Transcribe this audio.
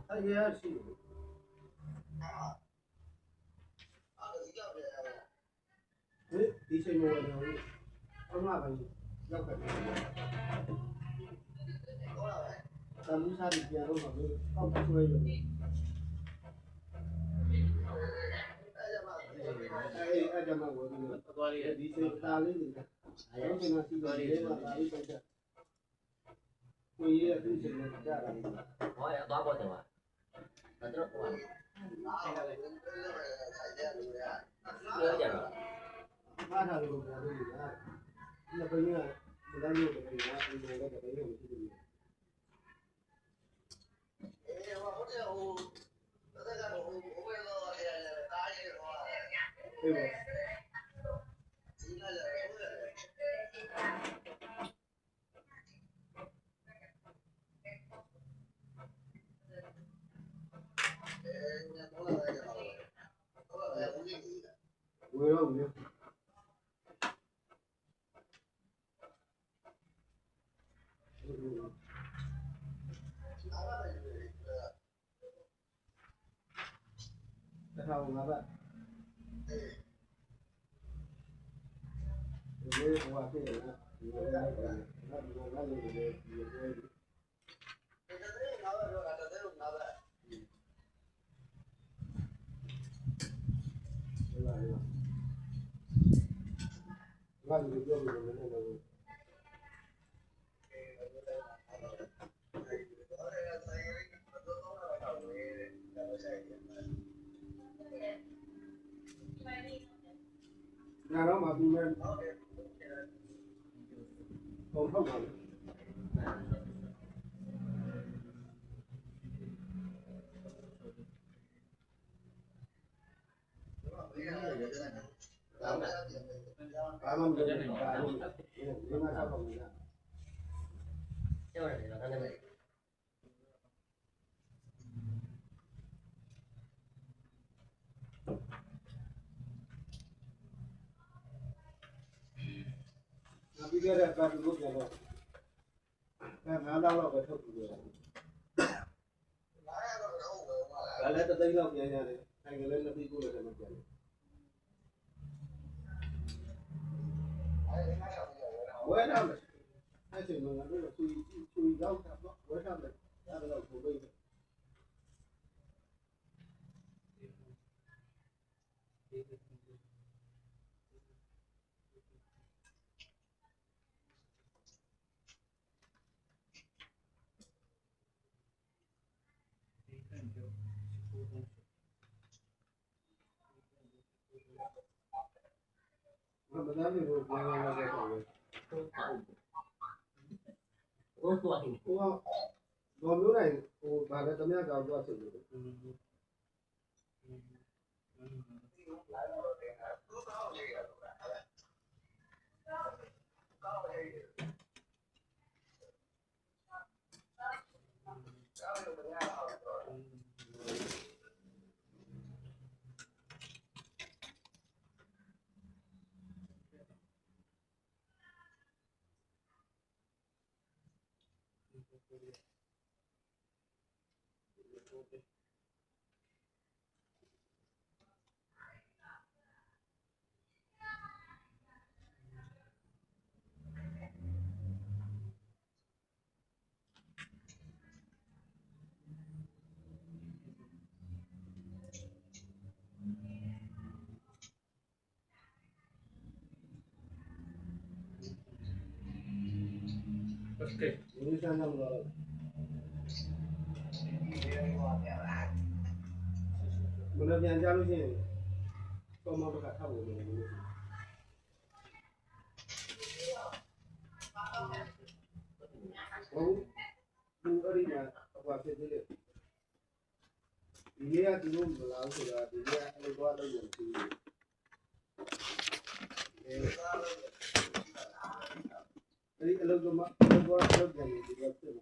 အဲ့ရရှိတယ်ဒီချိန်မှာတော့အမှန်ပဲရောက်ခဲ့တယ်တမှုစားပြီးပြန်တော့မှကောက်ဆွဲရတယ်အဲ့ဒါမှဝယ်ပြီးတော့ဒီချိန်တာလေးနေတာအဲ့ဒီမှာစီသွားလေးမှာဒါလေးပိုက်တာကိုကြီးရဲ့သူ့ချိန်နဲ့ကြားတာဟောရသွားပေါ်တယ်ပါတော့ဟောပြောကြတော့မာထားလို့ပြောလို့ရတယ်ဒီပင်းကဘယ်လိုလုပ်တယ်လဲအဲ့ဒီလည်းတပင်းကိုရှိတယ်ဝယ်တော့ဘူးတထောင်ငါဘတ်ဒီလိုဟိုအဖြစ်ရတာဒီလိုလည်းဒီလိုလည်းဒီလိုဘာလို့ပြောလို့လဲတော့နာတော့မှာပြီးမယ်ပုံထုတ်ပါလေဘာမှမလုပ်နိုင်ဘူး။ဒီမှာဆောက်ပါမယ်။ကျောင်းရတယ်တော့လည်းပြီးခဲ့တဲ့ကာတူကိုပြန်တော့9လောက်ပဲထုတ်ပြီးတော့ဒါလည်းတသိန်းလောက်ပြန်ရတယ်။ဆိုင်ကလေး2သိန်းကိုလည်းမပြန်ဘူးဝယ်ထားမယ်အဲ့ချိန်မှာလည်းသူရောက်တာတော့ဝယ်ထားမယ်ဒါတော့ကိုပဲဘာသာမျိုးကိုပြန်လာတဲ့အခါမှာဟိုမျိုးတိုင်းဟိုဘာလဲတမရကောက်သွားဆိုလို့Okay. Ini sana menolak. Menurut yang jalur sini, kau mau berkat tahu menurut. Oh, dua hari ya, apa sih dulu? Dia dulu berlalu sudah, dia lepas dari yang dulu. Jadi kalau cuma lepas dari yang dulu.